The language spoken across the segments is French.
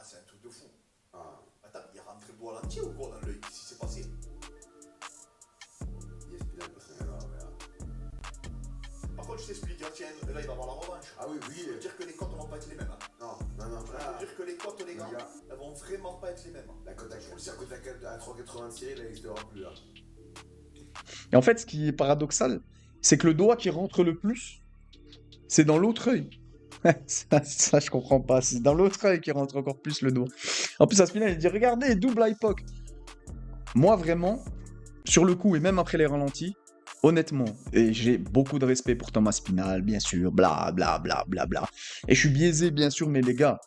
c'est un truc de fou. Ah, Attends, il est rentré le doigt à l'entier ou quoi dans l'œil? Qu'est-ce qui s'est passé? yes, Spinal, parce que là. Par contre, je t'explique, hein, tiens, là il va avoir la revanche. Ah oui, oui. Ça veut dire que les cotes vont pas être les mêmes. Hein. Non, non, Ça là, veut dire que les cotes, les gars, les gars, elles vont vraiment pas être les mêmes. la cote à 3,80 tiré, là, il n'existera plus là. Et en fait, ce qui est paradoxal, c'est que le doigt qui rentre le plus, c'est dans l'autre œil. Ça, je comprends pas. C'est dans l'autre œil qui rentre encore plus le doigt. En plus, Aspinal, il dit regardez, double eye poke. Moi, vraiment, sur le coup, et même après les ralentis, honnêtement, et j'ai beaucoup de respect pour Thomas Spinal, bien sûr, bla bla bla bla bla. Et je suis biaisé, bien sûr, mais les gars,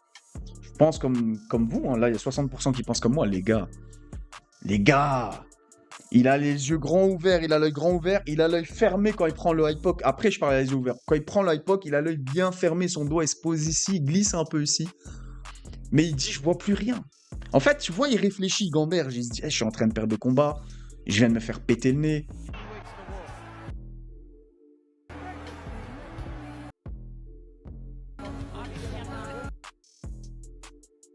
je pense comme vous, hein, là, il y a 60% qui pensent comme moi, les gars. Les gars, il a les yeux grands ouverts, il a l'œil grand ouvert, il a l'œil fermé quand il prend le high poke. Après, je parle à les yeux ouverts. Quand il prend le high poke, il a l'œil bien fermé, son doigt il se pose ici, il glisse un peu ici. Mais il dit, je vois plus rien. En fait, tu vois, il réfléchit, il gamberge, il se dit, je suis en train de perdre le combat, je viens de me faire péter le nez.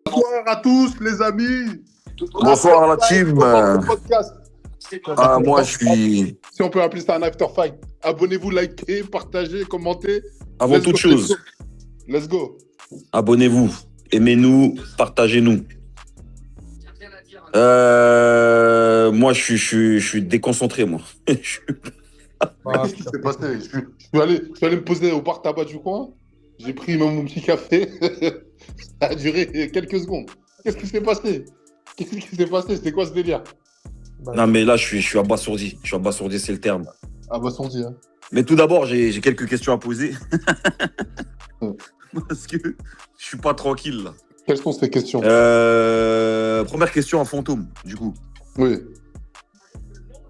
Bonsoir à tous les amis. Bonsoir la team. Podcast. Ah, moi je suis. Si on peut appeler ça un after fight. Abonnez-vous, likez, partagez, commentez. Avant Let's toute go, chose, let's go. abonnez-vous, aimez-nous, partagez-nous. Moi je suis déconcentré, moi. Mais qu'est-ce qui s'est passé? Je suis allé me poser au bar tabac du coin. J'ai pris mon petit café. Ça a duré quelques secondes. Qu'est-ce qui s'est passé? Qu'est-ce qui s'est passé? C'était quoi ce délire? Non, mais là je suis abasourdi. Je suis abasourdi, c'est le terme. Ah bah sans dire. Mais tout d'abord, j'ai quelques questions à poser. Parce que je suis pas tranquille là. Quelles sont ces questions? Première question à Fantôme, du coup. Oui.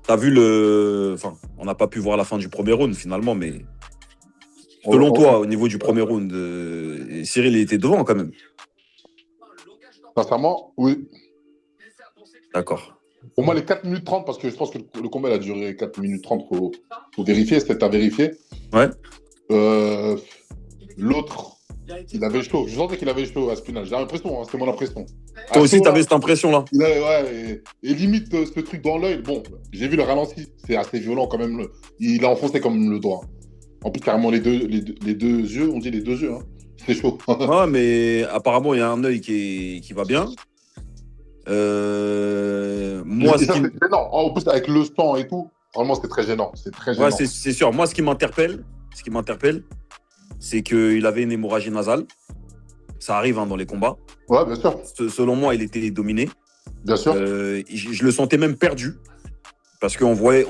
T'as vu le. Enfin, on n'a pas pu voir la fin du premier round finalement, mais. Selon toi, au niveau du premier round, Cyril il était devant quand même. Sincèrement, oui. D'accord. Pour moi, les 4 minutes 30, parce que je pense que le combat il a duré 4 minutes 30, faut vérifier, c'était à vérifier. Ouais. L'autre, il avait chaud. Je sentais qu'il avait chaud à Spinal. J'ai l'impression, hein, c'était mon impression. Toi aussi, chaud, t'avais là, cette impression-là. et limite, ce truc dans l'œil, bon, j'ai vu le ralenti, c'est assez violent quand même. Il a enfoncé comme le doigt. En plus, carrément, les deux yeux, on dit les deux yeux, hein. C'est chaud. Ouais, mais apparemment, il y a un œil qui va bien. Moi, Et ça, c'est gênant. En plus, avec le sang et tout, vraiment, c'est très gênant. C'est très gênant. ouais, c'est sûr. Moi, ce qui m'interpelle, c'est qu'il avait une hémorragie nasale. Ça arrive hein, dans les combats. Ouais, bien sûr. Selon moi, il était dominé. Bien sûr. Je le sentais même perdu. Parce qu'on voyait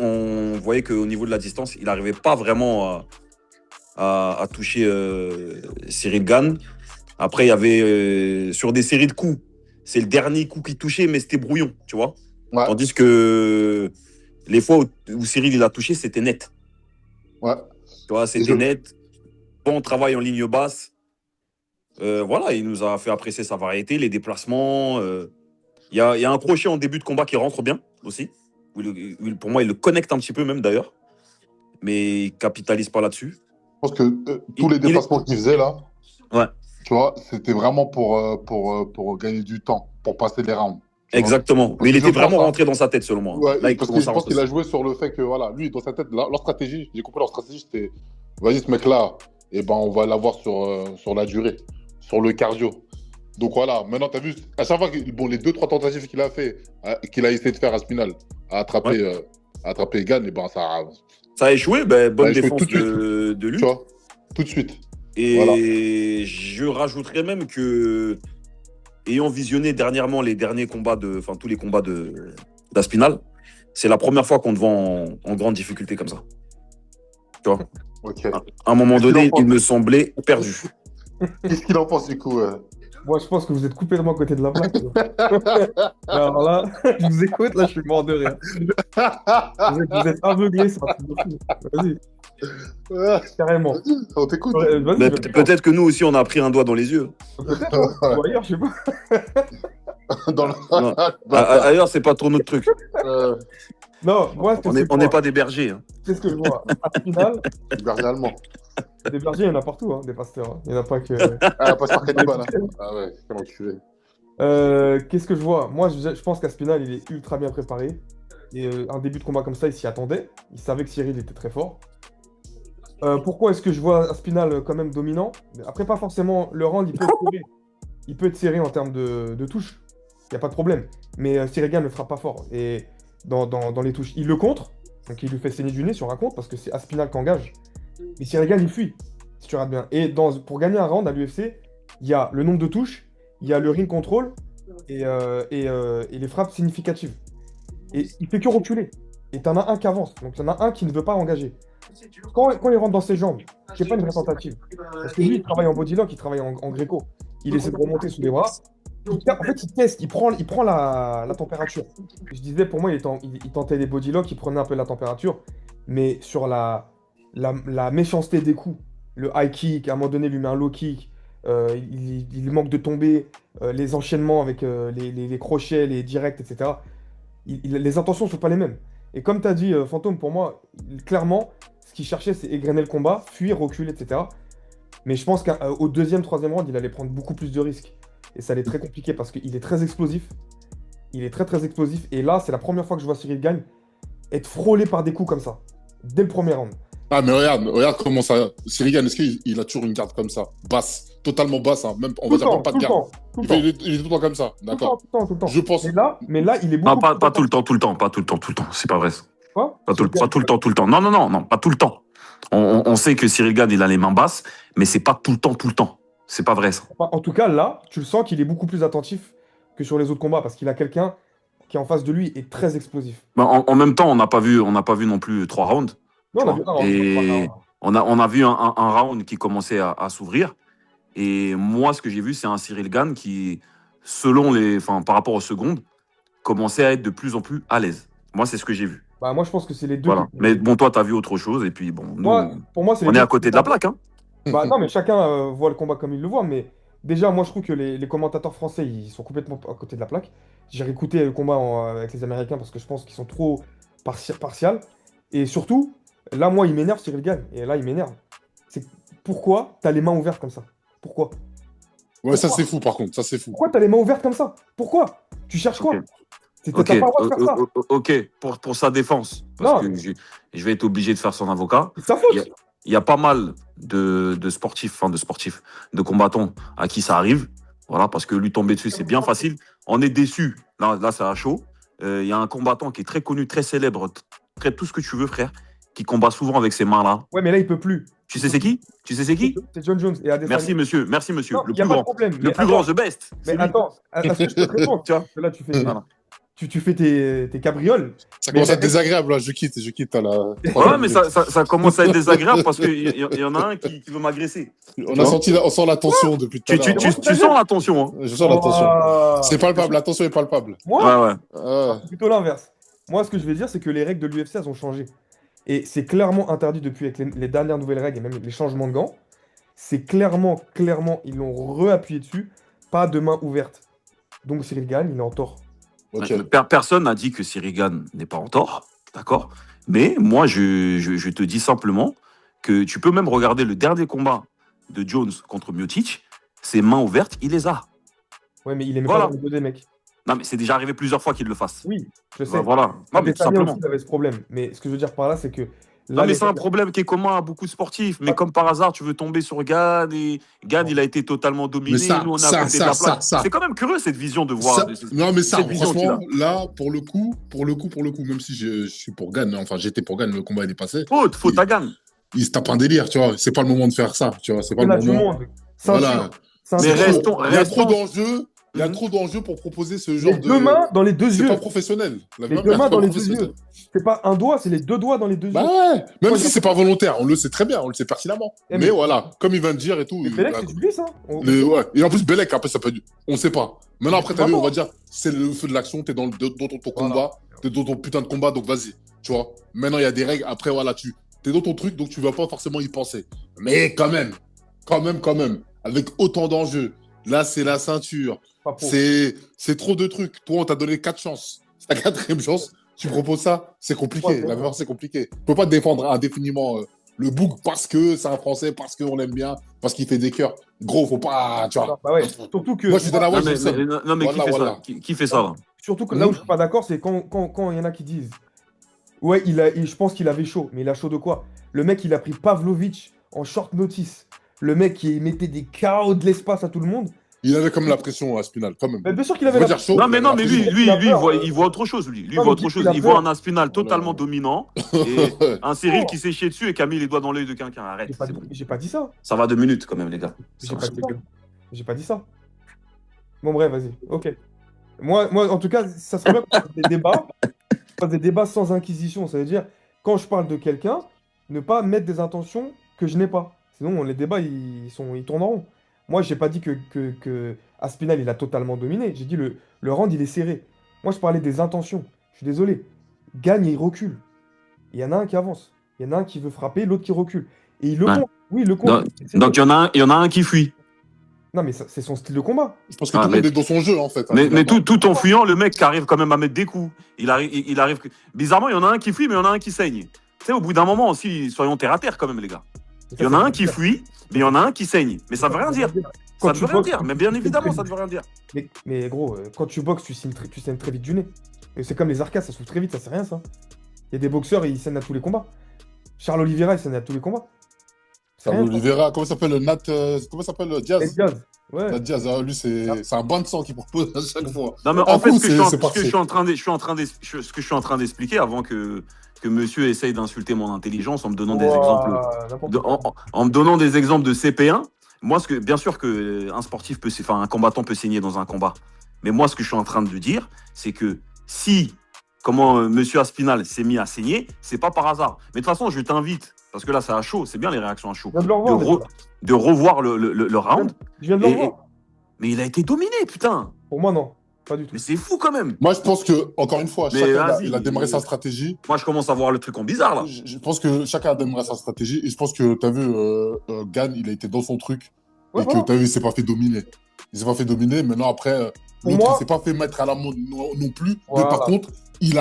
qu'au niveau de la distance, il n'arrivait pas vraiment à toucher Cyril Gane. Après, il y avait sur des séries de coups, c'est le dernier coup qui touchait, mais c'était brouillon, tu vois. Ouais. Tandis que les fois où Cyril il a touché, c'était net. Ouais. Tu vois, c'était net. Bon travail en ligne basse. Voilà, il nous a fait apprécier sa variété, les déplacements. Il y a un crochet en début de combat qui rentre bien aussi. Pour moi, il le connecte un petit peu même d'ailleurs. Mais il capitalise pas là-dessus. Je pense que tous les déplacements qu'il faisait là, ouais. Tu vois, c'était vraiment pour gagner du temps, pour passer les rounds. Exactement. Mais il était vraiment rentré dans sa tête, selon moi. Ouais, là, parce que je pense qu'il a joué sur le fait que, voilà, lui, dans sa tête, leur stratégie, j'ai compris leur stratégie, c'était, vas-y, ce mec-là, eh ben, on va l'avoir sur la durée, sur le cardio. Donc voilà, maintenant, tu as vu, à chaque fois que les 2-3 tentatives qu'il a fait, qu'il a essayé de faire à Spinal, à attraper Gane, et ben, ça a échoué, bonne défense de lui. Tu vois, tout de suite. Et voilà. Je rajouterais même que, ayant visionné dernièrement les derniers combats tous les combats d'Aspinal, c'est la première fois qu'on te vend en grande difficulté comme ça. Tu vois. Okay. À un moment donné, il me semblait perdu. Qu'est-ce qu'il en pense du coup Moi, je pense que vous êtes complètement à côté de la plaque. Alors là, je vous écoute, là, je suis mort de rire. Vous êtes aveuglés, c'est un truc de fou. Vas-y. Carrément. On t'écoute. Peut-être que nous aussi, on a pris un doigt dans les yeux. Peut-être, ou ailleurs, je sais pas. Ailleurs, c'est pas trop notre truc. Non, moi, on n'est pas des bergers. Hein. C'est ce que je vois. À final, des bergers allemands. Des bergers, il y en a partout, hein, des pasteurs. Hein. Il n'y en a pas que. Ah, pasteur cannibale. Hein. Ah ouais, quel enculé. Qu'est-ce que je vois? Moi, je pense qu'Aspinal, il est ultra bien préparé. Et un début de combat comme ça, il s'y attendait. Il savait que Cyril était très fort. Pourquoi est-ce que je vois Aspinal quand même dominant? Après, pas forcément le round, il peut être serré. Il peut être serré en termes de touches. Il n'y a pas de problème. Mais Cyril Gane ne le frappe pas fort. Et dans les touches, il le contre. Donc il lui fait saigner du nez sur un contre parce que c'est Aspinal qui engage. Mais Cyril Gane, il fuit, si tu regardes bien. Et pour gagner un round à l'UFC, il y a le nombre de touches, il y a le ring control et les frappes significatives. Et il fait que reculer. Et t'en as un qui avance. Donc il y en a un qui ne veut pas engager. Quand il rentre dans ses jambes, c'est pas une vraie tentative. Parce que lui, il travaille en bodylock, il travaille en gréco. Il essaie de remonter sous les bras. En fait, il teste, il prend la température. Je disais, pour moi, il tentait des bodylocks, il prenait un peu la température. Mais sur la méchanceté des coups, le high kick, à un moment donné, il lui met un low kick, il lui manque de tomber, les enchaînements avec les crochets, les directs, etc. Les intentions ne sont pas les mêmes. Et comme tu as dit, Fantôme, pour moi, clairement, ce qu'il cherchait, c'est égrener le combat, fuir, reculer, etc. Mais je pense qu'au deuxième, troisième round, il allait prendre beaucoup plus de risques. Et ça allait être très compliqué parce qu'il est très explosif. Il est très très explosif. Et là, c'est la première fois que je vois Cyril Gane être frôlé par des coups comme ça. Dès le premier round. Ah, mais regarde comment ça. Cyril Gane, est-ce qu'il a toujours une garde comme ça? Basse, totalement basse, hein. Même, on va dire même pas de garde. Il est tout le temps comme ça, d'accord. Tout le temps. Je pense. Mais là, il est Non, beaucoup pas tout le temps, tout le temps, pas tout le temps, tout le temps. C'est pas vrai. Quoi? Pas tout le temps, tout le temps. Non, pas tout le temps. On sait que Cyril Gane, il a les mains basses, mais c'est pas tout le temps, tout le temps. C'est pas vrai, ça. En tout cas, là, tu le sens qu'il est beaucoup plus attentif que sur les autres combats parce qu'il a quelqu'un qui, en face de lui, est très explosif. Ben, en même temps, on n'a pas vu non plus 3 rounds. Non, tu vois. Et on a vu un round qui commençait à s'ouvrir. Et moi, ce que j'ai vu, c'est un Cyril Gane qui, par rapport aux secondes, commençait à être de plus en plus à l'aise. Moi, c'est ce que j'ai vu. Bah, moi, je pense que c'est les deux. Voilà. Mais bon, toi, tu as vu autre chose. Et puis, bon, nous, pour moi, c'est on est à côté de la plaque. Hein. Bah, non, mais chacun voit le combat comme il le voit. Mais déjà, moi, je trouve que les commentateurs français, ils sont complètement à côté de la plaque. J'ai réécouté le combat avec les Américains parce que je pense qu'ils sont trop partial. Et surtout, là, moi, il m'énerve Cyril Gane. Et là, il m'énerve. C'est pourquoi t'as les mains ouvertes comme ça? Pourquoi? Ouais, ça c'est fou par contre, ça c'est fou. Pourquoi t'as les mains ouvertes comme ça? Pourquoi? Tu cherches quoi? T'as pas le droit de faire ça. Ok, pour sa défense. Parce que je vais être obligé de faire son avocat. C'est sa faute. Il y a pas mal de sportifs, de combattants à qui ça arrive. Voilà, parce que lui tomber dessus, c'est bien facile. On est déçu. Là, ça a chaud. Il y a un combattant qui est très connu, très célèbre, très tout ce que tu veux, frère, qui combat souvent avec ses mains-là. Ouais, mais là, il peut plus. Tu sais c'est qui? C'est John Jones et Adesanya. Merci, monsieur. Non, le plus grand. Le plus grand, the best. Mais attends, est-ce que je peux te répondre? Tu vois, là, tu fais... Voilà. Tu fais tes cabrioles. Ça commence à être désagréable, là. Je quitte à la... Ouais, mais ça commence à être désagréable parce qu'il y en a un qui veut m'agresser. On sent la tension depuis tout à l'heure. Tu sens la tension, hein? Je sens la tension. C'est palpable, la tension est palpable. Moi, c'est plutôt l'inverse. Moi, ce que je vais dire, c'est que les règles de l'UFC, elles ont changé. Et c'est clairement interdit depuis avec les dernières nouvelles règles et même les changements de gants. C'est clairement, ils l'ont reappuyé dessus. Pas de main ouverte. Donc Cyril Gane, il est en tort. Okay. Personne n'a dit que Cyril Gane n'est pas en tort, d'accord? Mais moi, je te dis simplement que tu peux même regarder le dernier combat de Jones contre Miocic. Ses mains ouvertes, il les a. Ouais, mais il les met pas dans le dos des mecs. Non, mais c'est déjà arrivé plusieurs fois qu'il le fasse. Oui, je sais. Voilà. Non, mais tout simplement. Aussi, il avait ce problème. Mais ce que je veux dire par là, c'est que... Là, mais c'est un problème qui est commun à beaucoup de sportifs. Mais comme par hasard, tu veux tomber sur Gane et Gane, il a été totalement dominé. Nous, on est à côté de la plaque. C'est quand même curieux cette vision de voir. Non, mais ça, franchement, là, pour le coup, même si je suis pour Gane, enfin, j'étais pour Gane, le combat est passé. Faute à Gane. Il se tape un délire, tu vois. C'est pas le moment de faire ça, tu vois. C'est pas le moment. Voilà. Mais restons. Il y a trop d'enjeux. Il y a trop d'enjeux pour proposer ce genre de... Les deux mains dans les deux yeux. C'est pas professionnel. Les deux mains dans les deux yeux. C'est pas un doigt, c'est les deux doigts dans les deux yeux. Ouais, même si c'est pas volontaire, on le sait très bien, on le sait pertinemment. Mais voilà, comme il vient de dire et tout... Belek, c'est du glisse, hein. Ouais, et en plus, Belek, après, ça peut être... On sait pas. Maintenant, après, t'as vu, on va dire, c'est le feu de l'action, t'es dans ton combat, t'es dans ton putain de combat, donc vas-y, tu vois. Maintenant, il y a des règles, après, voilà, t'es dans ton truc, donc tu vas pas forcément y penser. Mais quand même, avec autant d'enjeux, là, c'est la ceinture. C'est trop de trucs. Toi, on t'a donné 4 chances. C'est ta 4e chance. Tu proposes ça, c'est compliqué. La mémoire, c'est compliqué. Tu peux pas te défendre indéfiniment le Boug parce que c'est un Français, parce qu'on l'aime bien, parce qu'il fait des cœurs. Gros, faut pas, tu vois. Bah ouais, surtout que. Moi, je suis dans la voie, Non, mais, je sais. non, mais Voilà, qui fait voilà. ça qui fait ça, là? Surtout que là où je suis pas d'accord, c'est quand il y en a qui disent ouais, je pense qu'il avait chaud, mais il a chaud de quoi? Le mec, il a pris Pavlovic en short notice. Le mec qui mettait des chaos de l'espace à tout le monde. Il avait comme la pression à Spinal, quand même. Mais bien sûr qu'il Je avait veux la dire chaud. Non, mais il avait la lui, pression. lui, Il a lui, peur, il voit autre chose, lui. Lui, il Non, voit mais autre chose. il a Il voit peur. un Aspinal totalement dominant et un Cyril qui s'est chié dessus et qui a mis les doigts dans l'œil de quelqu'un. Arrête, c'est bon. J'ai pas dit ça. Ça va 2 minutes, quand même, les gars. J'ai pas dit ça. J'ai pas dit ça. Bon, bref, vas-y. Ok. Moi, en tout cas, ça serait bien qu'on fasse des débats. Qu'on fasse des débats sans inquisition. Ça veut dire, quand je parle de quelqu'un, ne pas mettre des intentions que je n'ai pas. Sinon, les débats, ils tournent en rond. Moi, j'ai pas dit que Aspinal, il a totalement dominé. J'ai dit le round, il est serré. Moi, je parlais des intentions. Je suis désolé. Gagne et il recule. Il y en a un qui avance. Il y en a un qui veut frapper, l'autre qui recule. Et il le Ouais. compte. Oui, il le compte. Donc, il y en a un qui fuit. Non, mais c'est son style de combat. Je pense que Ah, tout le monde mais- est dans son jeu, en fait. Mais tout en fuyant, le mec qui arrive quand même à mettre des coups. Il arrive. Bizarrement, il y en a un qui fuit, mais il y en a un qui saigne. Tu sais, au bout d'un moment aussi, soyons terre à terre quand même, les gars. Il y en a un qui fuit, mais il y en a un qui saigne. Mais ça veut rien dire. Quand Ça tu veut rien boxes, dire. Mais bien évidemment, ça ne veut rien dire. Mais gros, quand tu boxes, tu saignes très vite du nez. Et c'est comme les arcades, ça s'ouvre très vite, ça c'est rien ça. Il y a des boxeurs, ils saignent à tous les combats. Charles Oliveira, il saigne à tous les combats. C'est rien, ça. Oliveira, comment ça s'appelle comment ça s'appelle Ed Diaz? Diaz. Ouais. Nat Diaz, lui, c'est un bain de sang qu'il propose à chaque fois. Non, mais Un en fait, coup, ce que c'est parti. je suis en train d'expliquer avant que monsieur essaye d'insulter mon intelligence en me donnant des exemples. N'importe quoi. En me donnant des exemples de CP1, moi, bien sûr qu'un sportif un combattant peut saigner dans un combat. Mais moi, ce que je suis en train de dire, c'est que si, monsieur Aspinal s'est mis à saigner, c'est pas par hasard. Mais de toute façon, je t'invite, parce que là, c'est à chaud, c'est bien les réactions à chaud, Je viens de le revoir. déjà. de revoir le round. Je viens de le Et- revoir. Mais il a été dominé, putain. Pour moi, non. Pas du tout. Mais c'est fou quand même. Moi, je pense que, encore une fois, Mais chacun vas-y. il a démarré sa stratégie. Moi, je commence à voir le truc en bizarre, là. Je pense que chacun a démarré sa stratégie. Et je pense que, t'as vu, Gann, il a été dans son truc. Ouais, et voilà. que, t'as vu, il s'est pas fait dominer. Il s'est pas fait dominer. Maintenant, après, Pour l'autre, moi- il s'est pas fait mettre à l'amende non plus. Voilà. Mais par contre, il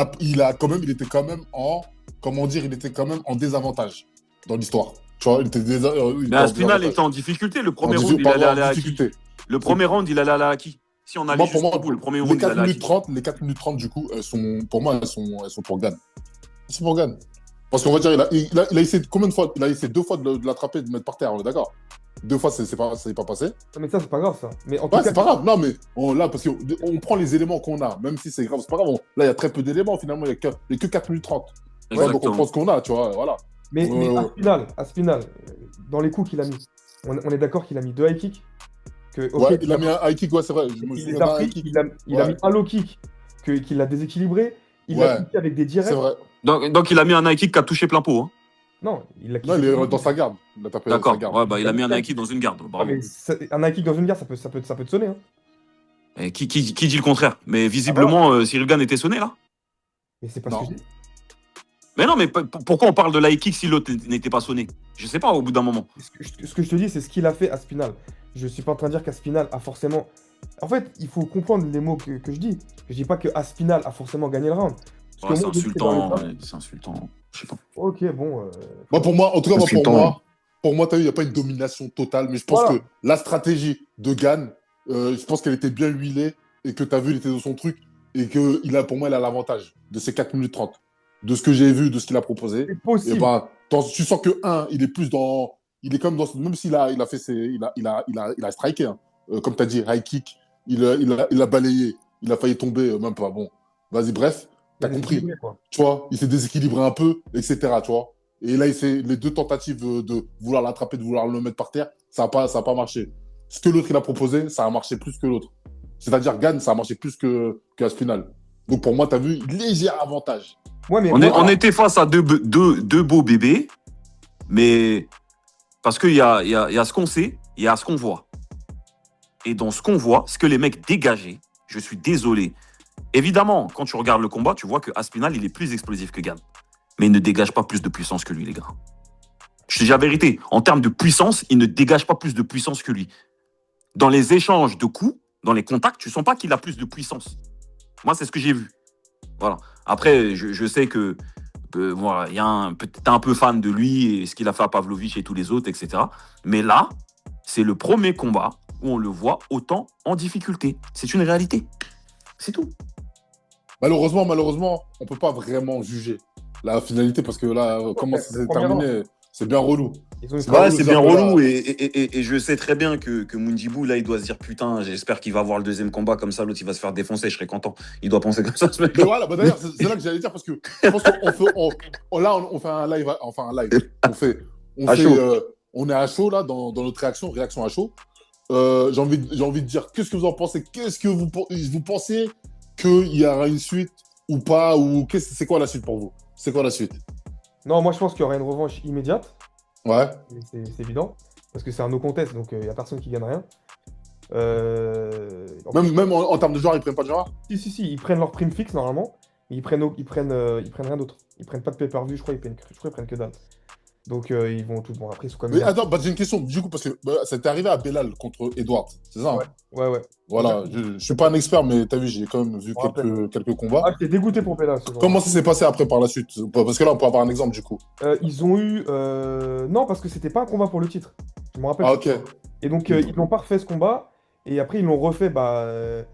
était quand même en, comment dire, il était quand même en désavantage dans l'histoire. Tu vois, il était il était Mais en Aspinal désavantage. était en difficulté. Le En premier round, il pardon, allait aller en à qui? difficulté. Le premier round, il allait aller à qui? Si on allait Moi, pour jusqu'au moi, bout, le premier les round, il 4 allait à minutes qui? 30, les 4 minutes 30, du coup, pour moi, elles sont pour Gann. C'est pour Gann. Parce qu'on va dire, il a essayé combien de fois? Il a essayé 2 fois de l'attraper, de le mettre par terre, on est d'accord? 2 fois, ça n'est pas passé. Non, mais ça, c'est pas grave, ça. Mais en tout Ouais, cas, c'est pas grave. Non, mais là, parce qu'on prend les éléments qu'on a, même si c'est grave, c'est pas grave. Là, il y a très peu d'éléments, finalement, il n'y a que 4 minutes 30. Ouais, donc on Exactement. prend ce qu'on a, tu vois, voilà. mais Aspinal, dans les coups qu'il a mis, on est d'accord qu'il a mis 2 high kicks. Ouais, il a mis un high kick, ouais, c'est vrai. Je me Il souviens les d'un a high pris, kick. il a Ouais. mis un low kick qu'il a déséquilibré. Il Ouais. a kické avec des directs. C'est vrai. Donc, il a mis un high kick qui a touché plein pot. Hein. Non, il l'a Non, il kické. est dans sa garde. Il a tapé dans sa D'accord. garde. Ouais, bah, il a mis un high kick dans une garde. Ah, Bravo. mais un high kick dans une gare, ça peut te sonner. Hein. Et qui dit le contraire? Mais visiblement, Cyril Gann était sonné, là. Mais c'est pas Non. ce que je dis. Mais non, mais pourquoi on parle de l'high kick si l'autre n'était pas sonné? Je sais pas, au bout d'un moment. Ce que je te dis, c'est ce qu'il a fait à Spinal. Je suis pas en train de dire qu'Aspinal a forcément. En fait, il faut comprendre les mots que je dis. Je dis pas que Aspinal a forcément gagné le round. Parce Ouais, que c'est moi, je dis que dans insultant. les Ouais, c'est insultant. Je sais pas. Ok, bon. Moi, pour moi, en tout cas, Insultant. pour moi, t'as vu, il n'y a pas une domination totale, mais je pense Voilà. que la stratégie de Gann, je pense qu'elle était bien huilée et que t'as vu, il était dans son truc et que pour moi, il a l'avantage de ces 4 minutes 30. De ce que j'ai vu, de ce qu'il a proposé. C'est Et possible. ben, tu sens que il est plus dans, il est comme dans, même s'il a fait il a striké, hein. Comme t'as dit, high kick, il a balayé, il a failli tomber, même pas, bon. Vas-y, bref, t'as Il a compris. déséquilibré, quoi. Tu vois, il s'est déséquilibré un peu, etc., tu vois. Et là, les 2 tentatives de vouloir l'attraper, de vouloir le mettre par terre, ça a pas marché. Ce que l'autre, il a proposé, ça a marché plus que l'autre. C'est-à-dire, Gann, ça a marché plus que Aspinal. Donc, pour moi, t'as vu, léger avantage. Ouais, mais On était face à deux beaux bébés, mais parce qu'il y a ce qu'on sait, il y a ce qu'on voit. Et dans ce qu'on voit, ce que les mecs dégageaient, je suis désolé. Évidemment, quand tu regardes le combat, tu vois que Aspinal, il est plus explosif que Gann. Mais il ne dégage pas plus de puissance que lui, les gars. Je te dis la vérité. En termes de puissance, il ne dégage pas plus de puissance que lui. Dans les échanges de coups, dans les contacts, tu sens pas qu'il a plus de puissance. Moi, c'est ce que j'ai vu. Voilà. Après, je sais que voilà, t'es un peu fan de lui et ce qu'il a fait à Pavlovich et tous les autres, etc. Mais là, c'est le premier combat où on le voit autant en difficulté. C'est une réalité. C'est tout. Malheureusement, on peut pas vraiment juger la finalité parce que là, comment ça s'est terminé, c'est bien relou. C'est bien relou et je sais très bien que Mundibou, là, il doit se dire putain, j'espère qu'il va avoir le deuxième combat comme ça, l'autre, il va se faire défoncer, je serai content. Il doit penser comme ça, ce mec. Mais voilà, bah d'ailleurs, c'est là que j'allais dire parce que je pense on fait un live, on est à chaud là dans notre réaction à chaud. J'ai envie de dire, qu'est-ce que vous en pensez? Qu'est-ce que vous pensez qu'il y aura une suite ou pas? Ou c'est quoi la suite pour vous? C'est quoi la suite? Non, moi je pense qu'il y aura une revanche immédiate. Ouais. C'est évident. Parce que c'est un no contest, donc il n'y a personne qui gagne rien. Même en termes de joueurs, ils prennent pas de joueurs? Si, ils prennent leur prime fixe normalement, mais ils prennent rien d'autre. Ils prennent pas de pay-per-view, je crois qu'ils prennent que dalle. Donc ils vont tout. Bon, après, ils sont quand même. Mais attends, j'ai une question, du coup, parce que ça t'est arrivé à Belal contre Edward, c'est ça? Ouais. Voilà, je suis pas un expert, mais t'as vu, j'ai quand même vu quelques combats. Ah, j'étais dégoûté pour Belal. Comment ça s'est passé après par la suite? Parce que là, on peut avoir un exemple, du coup. Ils ont eu. Non, parce que c'était pas un combat pour le titre. Je me rappelle. Ah, ok. Et donc, ils n'ont pas refait ce combat. Et après, ils l'ont refait. C'est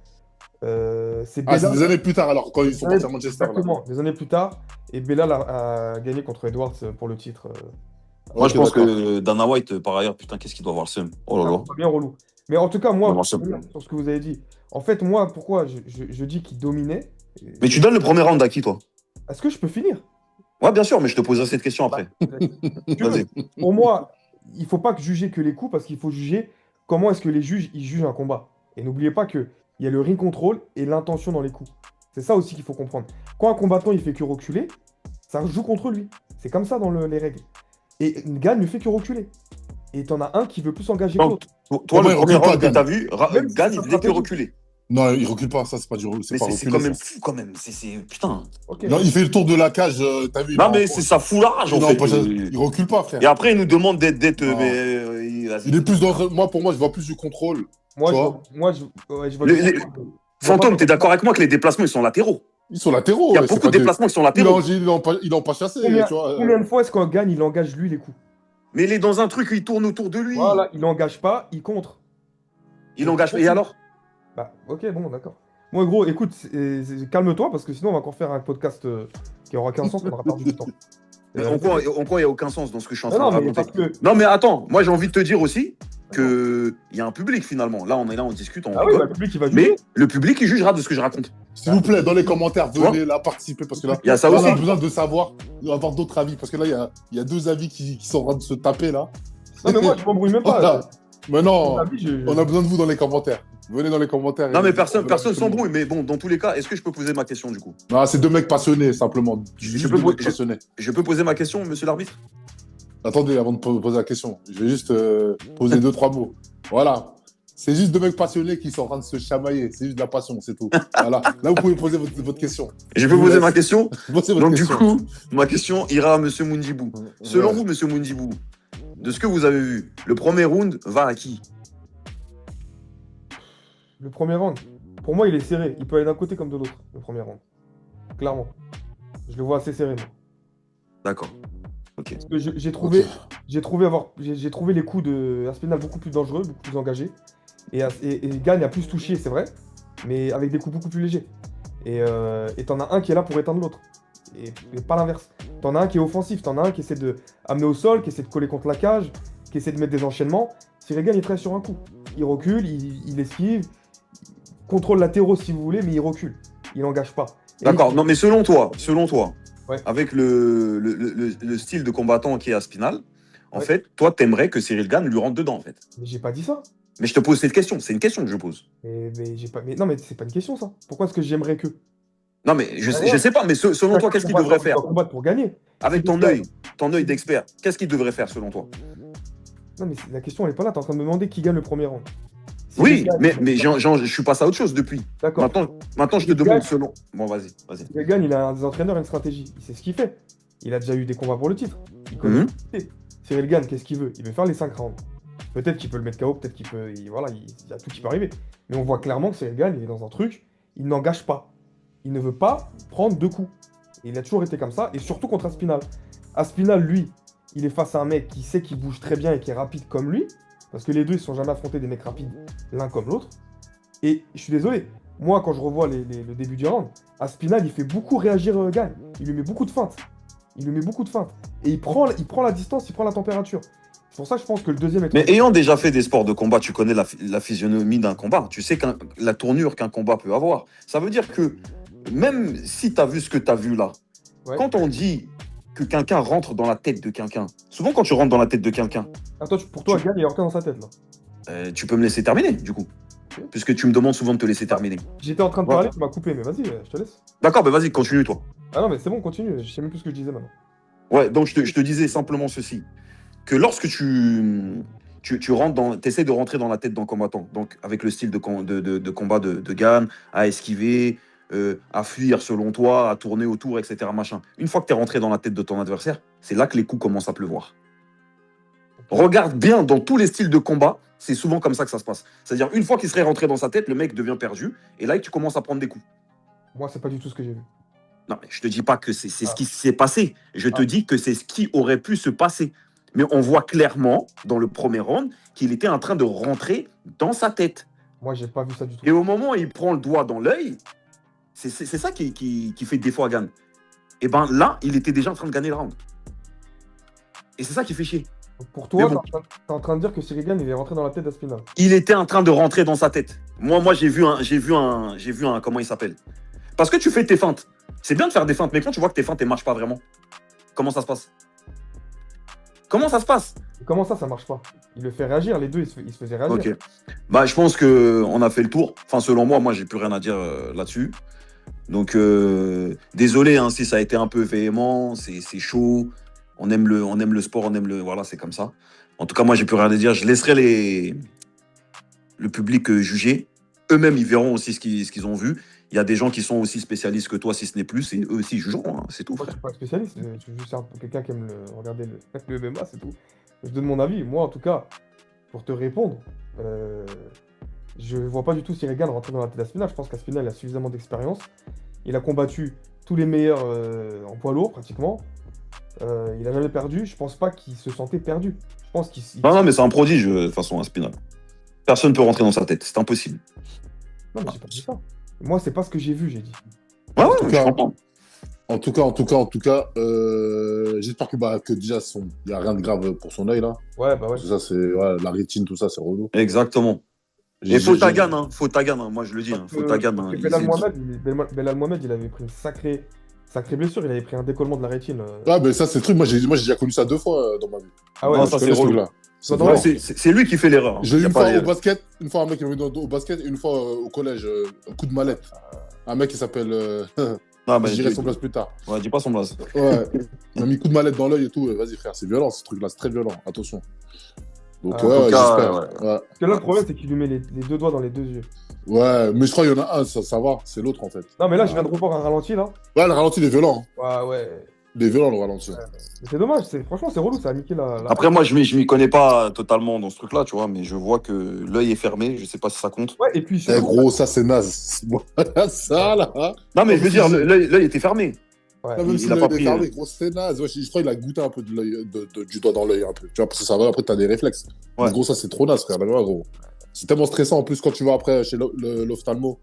Belal. C'est des années plus tard, alors, quand ils sont partis à Manchester. Exactement, des années plus tard. Et Belal a gagné contre Edwards pour le titre. Moi, je pense que Dana White, par ailleurs, putain, qu'est-ce qu'il doit avoir le seum. Oh là là. C'est bien relou. Mais en tout cas, moi, Non, sur ce que vous avez dit, en fait, moi, pourquoi je dis qu'il dominait. Mais tu donnes le premier round à qui, toi? Est-ce que je peux finir? Ouais, bien sûr, mais je te poserai cette question après. Vas-y. Pour moi, il ne faut pas juger que les coups, parce qu'il faut juger comment est-ce que les juges ils jugent un combat. Et n'oubliez pas qu'il y a le ring control et l'intention dans les coups. C'est ça aussi qu'il faut comprendre. Quand un combattant il fait que reculer, ça joue contre lui. C'est comme ça dans les règles. Et Gane ne fait que reculer. Et t'en as un qui veut plus s'engager que l'autre. Toi, le premier round que Gane. t'as vu, Gane, il faisait que reculer. Non, il recule pas, ça, c'est pas du recul. Mais c'est quand même fou, quand même. Putain. Okay. Non, il fait le tour de la cage, t'as vu? Non, mais c'est ça fout la rage, en fait. Il recule pas, frère. Et après, il nous demande d'être. Il est plus dans. Pour moi, je vois plus du contrôle. Je vois. Fantôme, t'es d'accord avec moi que les déplacements, ils sont latéraux? Ils sont latéraux. Il y a beaucoup de déplacements qui sont latéraux. Ils n'ont pas chassé. Combien de fois est-ce qu'on gagne, il engage lui les coups? Mais il est dans un truc, il tourne autour de lui. Voilà, il n'engage pas, il contre. Il engage. Et alors? Bah, ok, bon, d'accord. Moi, gros, écoute, calme-toi, parce que sinon, on va encore faire un podcast qui aura aucun sens, on aura perdu du temps. En quoi il n'y a aucun sens dans ce que je suis en train de raconter? Que... Non, mais attends, moi, j'ai envie de te dire aussi qu'il y a un public, finalement. Là, on est là, on discute, on rigole. Oui, le public, il va juger. Mais le public, il jugera de ce que je raconte. S'il vous plaît, dans les commentaires, venez là participer, parce que là, il y a ça aussi. On a besoin de savoir, d'avoir d'autres avis, parce que là, il y a deux avis qui sont en train de se taper, là. Non, mais moi, je m'embrouille même pas. Voilà. Mais non, on a besoin de vous dans les commentaires. Venez dans les commentaires. Non, mais personne s'embrouille. Mais bon, dans tous les cas, est-ce que je peux poser ma question, du coup? Non, c'est deux mecs passionnés, simplement. Je peux poser ma question, monsieur l'arbitre? Attendez, avant de poser la question, je vais juste poser 2-3 mots. Voilà. C'est juste deux mecs passionnés qui sont en train de se chamailler. C'est juste de la passion, c'est tout. Voilà. Là, vous pouvez poser votre question. Je peux poser ma question? Donc, du question. coup, ma question ira à monsieur Mundibou. Selon vous, monsieur Mundibou, de ce que vous avez vu, le premier round va à qui? Le premier round, pour moi, il est serré. Il peut aller d'un côté comme de l'autre, le premier round. Clairement. Je le vois assez serré, moi. D'accord. Ok. Parce que j'ai trouvé les coups de Aspinall beaucoup plus dangereux, beaucoup plus engagés. Et Gane a plus touché, c'est vrai, mais avec des coups beaucoup plus légers. Et t'en as un qui est là pour éteindre l'autre. Et pas l'inverse. T'en as un qui est offensif, t'en as un qui essaie de amener au sol, qui essaie de coller contre la cage, qui essaie de mettre des enchaînements. Cyril Gane, il traite sur un coup. Il recule, il esquive, contrôle latéraux si vous voulez, mais il recule. Il n'engage pas. D'accord, non mais selon toi, ouais. Avec le style de combattant qui est Aspinall, en fait, toi, t'aimerais que Cyril Gane lui rentre dedans, en fait. Mais j'ai pas dit ça. Mais je te pose cette question, c'est une question que je pose. Non, mais c'est pas une question, ça. Pourquoi est-ce que j'aimerais que... Non, mais je sais pas, mais selon toi, qu'est-ce qu'il devrait faire? Combattre pour gagner. Avec ton œil d'expert, qu'est-ce qu'il devrait faire, selon toi? Non, mais la question, elle est pas là. T'es en train de me demander qui gagne le premier round. Oui, mais je suis passé à autre chose depuis. D'accord. Maintenant, je te demande selon... Bon, vas-y. Cyril Gane, il a des entraîneurs et une stratégie. Il sait ce qu'il fait. Il a déjà eu des combats pour le titre. Il connaît. Cyril Gane, qu'est-ce qu'il veut? Il veut faire les 5 rounds. Peut-être qu'il peut le mettre KO, peut-être qu'il peut... Voilà, il y a tout qui peut arriver. Mais on voit clairement que Cyril Gane, il est dans un truc, il n'engage pas. Il ne veut pas prendre 2 coups. Et il a toujours été comme ça, et surtout contre Aspinal. Aspinal, lui, il est face à un mec qui sait qu'il bouge très bien et qui est rapide comme lui, parce que les deux, ils ne sont jamais affrontés des mecs rapides l'un comme l'autre. Et je suis désolé, moi, quand je revois le début du round, Aspinal, il fait beaucoup réagir Gagne. Il lui met beaucoup de feintes. Il lui met beaucoup de feintes. Et il prend la distance, il prend la température. C'est pour ça que je pense que le deuxième est... Mais ayant déjà fait des sports de combat, tu connais la physionomie d'un combat. Tu sais la tournure qu'un combat peut avoir. Ça veut dire que même si tu as vu ce que tu as vu là, Ouais. quand on dit que quelqu'un rentre dans la tête de quelqu'un, souvent quand tu rentres dans la tête de quelqu'un, Attends, pour toi, Gagne, il est rentré dans sa tête, là. tu peux me laisser terminer, du coup. Puisque tu me demandes souvent de te laisser terminer. J'étais en train de Ouais. parler, tu m'as coupé, mais vas-y, je te laisse. D'accord, ben vas-y, continue toi. Ah non, mais c'est bon, continue, je sais même plus ce que je disais maintenant. Ouais, donc je te disais simplement ceci. Que lorsque tu essaies de rentrer dans la tête d'un combattant, donc avec le style de combat de Gann, à esquiver, à fuir selon toi, à tourner autour, etc. Machin. Une fois que tu es rentré dans la tête de ton adversaire, c'est là que les coups commencent à pleuvoir. Regarde bien, dans tous les styles de combat, c'est souvent comme ça que ça se passe. C'est-à-dire, une fois qu'il serait rentré dans sa tête, le mec devient perdu, et là, tu commences à prendre des coups. Moi, c'est pas du tout ce que j'ai vu. Non, mais je te dis pas que c'est ce qui s'est passé. Je te dis que c'est ce qui aurait pu se passer. Mais on voit clairement, dans le premier round, qu'il était en train de rentrer dans sa tête. Moi, j'ai pas vu ça du tout. Et au moment où il prend le doigt dans l'œil, c'est ça qui fait défaut à Gann. Et ben là, il était déjà en train de gagner le round. Et c'est ça qui fait chier. Pour toi, Mais bon. t'es en train de dire que Cyril Gann, il est rentré dans la tête d'Aspinal. Il était en train de rentrer dans sa tête. Moi j'ai vu un, comment il s'appelle. Parce que tu fais tes feintes. C'est bien de faire des feintes, mais quand tu vois que tes feintes ne marchent pas vraiment, comment ça se passe? Comment ça se passe? Comment ça marche pas? Il le fait réagir, les deux, ils se faisaient réagir. Ok. Bah, je pense qu'on a fait le tour. Enfin, selon moi, j'ai plus rien à dire là-dessus. Donc, désolé hein, si ça a été un peu véhément, c'est chaud. On aime le sport, voilà, c'est comme ça. En tout cas, moi, j'ai plus rien à dire. Je laisserai le public juger. Eux-mêmes, ils verront aussi ce qu'ils ont vu. Il y a des gens qui sont aussi spécialistes que toi, si ce n'est plus, et eux aussi jugeront. Hein, c'est tout, Moi, je frère. suis pas spécialiste, je suis juste quelqu'un qui aime regarder le MMA, c'est tout. Je donne mon avis. Moi, en tout cas, pour te répondre, je vois pas du tout Cyril Gann rentrer dans la tête d'Aspinal. Je pense qu'Aspinal a suffisamment d'expérience. Il a combattu tous les meilleurs en poids lourd, pratiquement. Il a jamais perdu. Je pense pas qu'il se sentait perdu. Je pense qu'il... Non, mais c'est un prodige, de toute façon, Aspinal. Personne ne peut rentrer dans sa tête. C'est impossible. Non, mais j'ai pas dit ça. Moi, c'est pas ce que j'ai vu, j'ai dit. Ouais, tout je cas, comprends. En tout cas, j'espère que déjà, il n'y a rien de grave pour son œil, là. Ouais, bah ouais. Ça, c'est la rétine, tout ça, c'est relou. Exactement. Et faut ta Gann, hein. Faut ta Gann, hein. Moi, je le dis. Hein. Faut ta Gann. Hein. Belal Mohamed, il avait pris une sacrée blessure. Il avait pris un décollement de la rétine. Ah, mais ça, c'est le truc. Moi, j'ai déjà connu ça 2 fois dans ma vie. Ah ouais, Non, Je ça, connais c'est ce relou. truc-là. C'est Non, Ouais, vraiment- c'est lui qui fait l'erreur. hein. J'ai eu Y a une pas fois les- au basket, un mec qui m'a mis au basket, et une fois au collège, un coup de mallette. Un mec qui s'appelle. Non, mais je dirai son place plus tard. Ouais, dis pas son blaze. Ouais. Il m'a mis coup de mallette dans l'œil et tout. Vas-y, frère, c'est violent ce truc-là, c'est très violent. Attention. Donc, Ah, ouais, en tout cas, j'espère. ouais. Ouais. Parce que là, le problème, c'est qu'il lui met les deux doigts dans les deux yeux. Ouais, mais je crois qu'il y en a un, ça va, c'est l'autre en fait. Non, mais là, je viens de revoir un ralenti, là. Ouais, le ralenti, il est violent. Hein. Ouais, ouais. Il est violent, le ralenti. Mais c'est dommage, franchement, c'est relou, ça a niqué la... Après, moi, je m'y connais pas totalement dans ce truc-là, tu vois, mais je vois que l'œil est fermé. Je sais pas si ça compte. Ouais, et puis Eh surtout... gros, ça c'est naze. Ça là. Non, mais je veux dire, l'œil était fermé. Ouais. Même il si a l'œil pas est pris, fermé, gros, c'est naze. Ouais, je crois qu'il a goûté un peu du doigt dans l'œil un peu. Tu vois, parce que ça va, après t'as des réflexes. Ouais. Mais gros, ça c'est trop naze, frère. Là, gros. C'est tellement stressant en plus quand tu vas après chez l'ophtalmo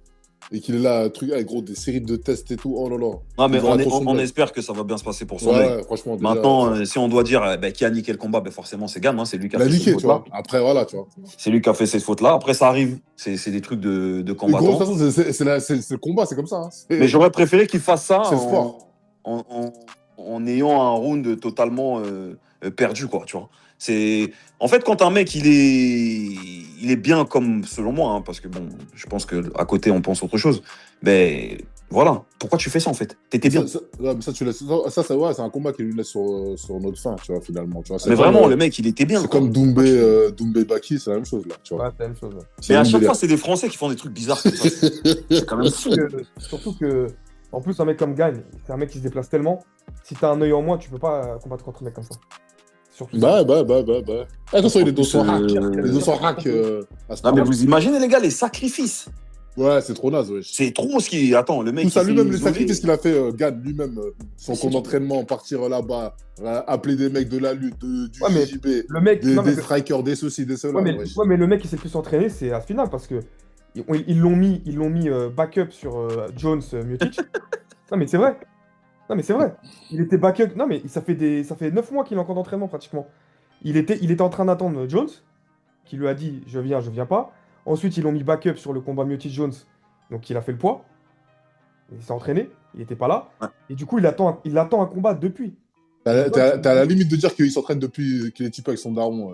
et qu'il est là, un truc avec gros des séries de tests et tout. Oh là là. Non, mais Il va la on consommer. espère que ça va bien se passer pour son œil. Ouais, franchement. déjà, Maintenant, si on doit dire qui a niqué le combat, ben forcément c'est Gann, hein, c'est lui qui a il a fait niqué, cette tu vois. faute-là. Après, voilà, tu vois. C'est lui qui a fait cette faute-là. Après, ça arrive. C'est des trucs de Mais gros, de combattants. toute façon, c'est le combat, c'est comme ça. Hein. Mais j'aurais préféré qu'il fasse ça C'est le sport. en ayant un round totalement perdu, quoi, tu vois. En fait, quand un mec, il est bien comme, selon moi, hein, parce que bon, je pense qu'à côté, on pense autre chose, mais voilà, pourquoi tu fais ça, en fait? T'étais bien. Ouais, mais ça, tu laisses. Ça, ouais, c'est un combat qui lui laisse sur notre fin, tu vois, finalement. Tu vois, c'est Mais comme, vraiment, le mec, il était bien. c'est quoi. comme Doumbé Baki, c'est la même chose, là, tu vois. Ouais, c'est la même chose. Ouais. C'est Mais le à même chaque délire. fois, c'est des Français qui font des trucs bizarres comme ça. C'est quand même fou. Surtout que, en plus, un mec comme Gagne, c'est un mec qui se déplace tellement. Si t'as un œil en moins, tu peux pas combattre contre un mec comme ça. Surtout ça. Bah. Attention, il est 200 hack. En plus, Il est 200 hack. À ce Non, mais moment-là. vous imaginez, les gars, les sacrifices. Ouais, c'est trop naze, wesh. C'est trop ce qui. Attends, le mec. Tout ça, il s'est lui-même, le isolé. sacrifice qu'il a fait, Gad, lui-même, son C'est camp tout. d'entraînement, partir là-bas, appeler des mecs de la lutte, du Ouais, mais JJB, le mec. des, Non, mais des strikers, des ceci, des cela. Wesh. ouais, mais le mec qui s'est le plus entraîné, c'est Aspinall parce que ils l'ont mis backup sur Jones Miocic. Non, mais c'est vrai. Non, mais c'est vrai. Il était backup. Non, mais ça fait 9 mois qu'il est en camp d'entraînement pratiquement. Il était en train d'attendre Jones, qui lui a dit je viens pas. Ensuite, ils l'ont mis backup sur le combat Miocic-Jones, donc il a fait le poids. Il s'est entraîné, il était pas là. Ouais. Et du coup, il attend un combat depuis. T'as la limite de dire qu'il s'entraîne depuis qu'il est type avec son daron.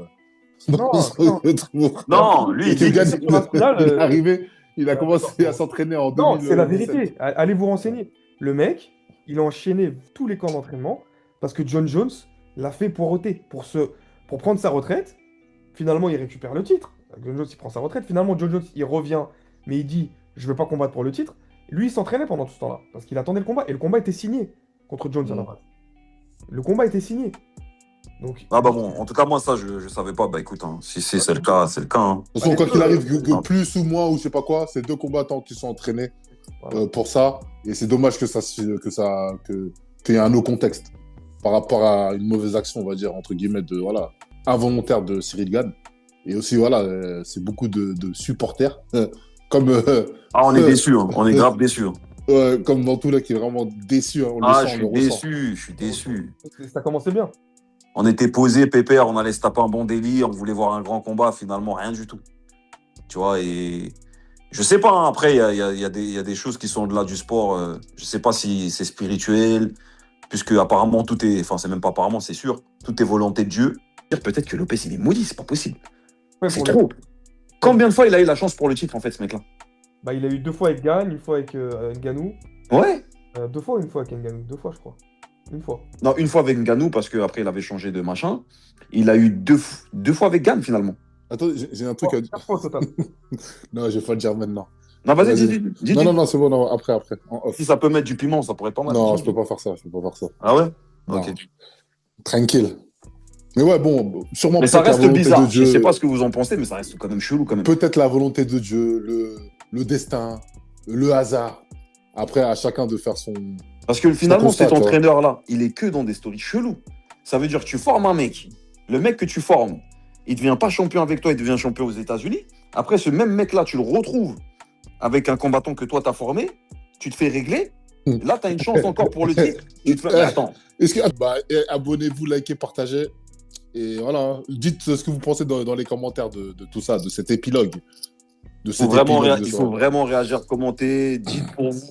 Non, dans non. le truc. Non, lui, Et que il dit. Gad, c'est sur Aspinall, il est arrivé, il a commencé non. à s'entraîner en Non, 2017. c'est la vérité. Allez vous renseigner. Le mec, il a enchaîné tous les camps d'entraînement parce que John Jones l'a fait poireauter pour prendre sa retraite. Finalement, il récupère le titre. John Jones, il prend sa retraite. Finalement, John Jones, il revient, mais il dit je veux pas combattre pour le titre. Lui, il s'entraînait pendant tout ce temps-là parce qu'il attendait le combat et le combat était signé contre Jones à la base. Le combat était signé. Donc, Ah bah bon, en tout cas, moi, ça, je savais pas. Bah écoute, hein, si c'est le cas, c'est le cas. Hein. De toute façon, quoi qu'il arrive, que plus ou moins, ou je sais pas quoi, c'est deux combattants qui sont entraînés Voilà. pour ça. Et c'est dommage qu'il y ait un autre contexte par rapport à une mauvaise action, on va dire, entre guillemets, involontaire de Cyril Gane. Et aussi, voilà, c'est beaucoup de supporters. Comme, Ah, on est déçus, hein. On est grave déçus. Hein. comme dans tout là, qui est vraiment déçu. Hein, on Ah, le je sent, suis on le ressent. déçu, je suis déçu. Ça commençait bien. On était posé, pépère, on allait se taper un bon délire, on voulait voir un grand combat, finalement, rien du tout. Tu vois, et je sais pas, hein, après, il y a des choses qui sont au-delà du sport. Je sais pas si c'est spirituel, puisque apparemment, enfin, c'est même pas apparemment, c'est sûr, tout est volonté de Dieu. Peut-être que Lopez, il est maudit, c'est pas possible. Ouais, C'est pour trop. Combien de fois il a eu la chance pour le titre, en fait, ce mec-là? Bah, il a eu 2 fois avec Gane, une fois avec Ngannou. Ouais. 2 fois ou une fois avec Ngannou? 2 fois, je crois. Une fois. Non, une fois avec Ngannou, parce qu'après, il avait changé de machin. Il a eu deux fois avec Gane, finalement. Attends, j'ai un truc à dire. 4 fois au total. Non, je vais pas le dire maintenant. Non, vas-y, Vas-y. dis. Non, c'est bon, non, après. En off. Si ça peut mettre du piment, ça pourrait être pas mal. Non, je peux pas faire ça. Ah ouais? Non. Ok. Tranquille. Mais ouais, bon, sûrement Mais ça peut-être la reste volonté bizarre. de Dieu. Je sais pas ce que vous en pensez, mais ça reste quand même chelou, quand même. Peut-être la volonté de Dieu, le destin, le hasard. Après, à chacun de faire son. Parce que finalement, constat, cet tu vois. entraîneur-là, il est que dans des stories chelous. Ça veut dire que tu formes un mec. Le mec que tu formes, il devient pas champion avec toi, il devient champion aux États-Unis. Après, ce même mec-là, tu le retrouves avec un combattant que toi, t'as formé. Tu te fais régler. Là, tu as une chance encore pour le titre. Tu te fais... Mais attends. Abonnez-vous, likez, partagez. Et voilà, dites ce que vous pensez dans les commentaires de tout ça, de cet épilogue. De Il cet faut vraiment, épilogue de il ça. faut vraiment réagir, commenter, dites pour vous.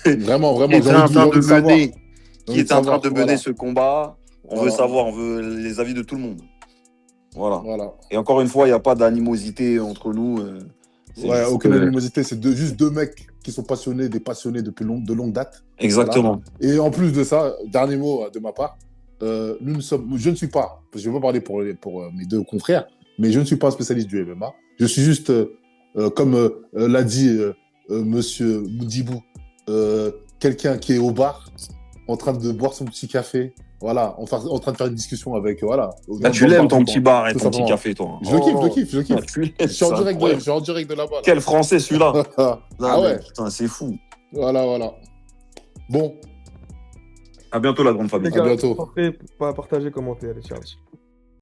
Vraiment, Qui est j'ai en envie train de savoir. mener, J'ai qui envie est en train savoir, de mener voilà. ce combat. On veut Voilà. savoir, on veut les avis de tout le monde. Voilà. Voilà. Et encore une fois, il n'y a pas d'animosité entre nous. C'est Ouais, juste aucune que- animosité, c'est juste deux mecs qui sont passionnés, des passionnés depuis de longue date. Exactement. Et en plus de ça, dernier mot de ma part, je ne suis pas, parce que je ne vais pas parler pour mes deux confrères, mais je ne suis pas un spécialiste du MMA. Je suis juste, comme l'a dit Monsieur Moudibou, quelqu'un qui est au bar, en train de boire son petit café, voilà, en train de faire une discussion avec, voilà. Là, tu l'aimes ton tout petit bar et tout ton petit simplement. café, toi. Je le kiffe, je le Ah, kiffe. tu l'aimes, Je suis en c'est direct incroyable. de là-bas. Là. Quel français celui-là. Ah Ah ouais. Putain, c'est fou. Voilà. Bon, À bientôt, la grande Les famille. gars, bientôt. parfait, partagez, commentez, allez, ciao.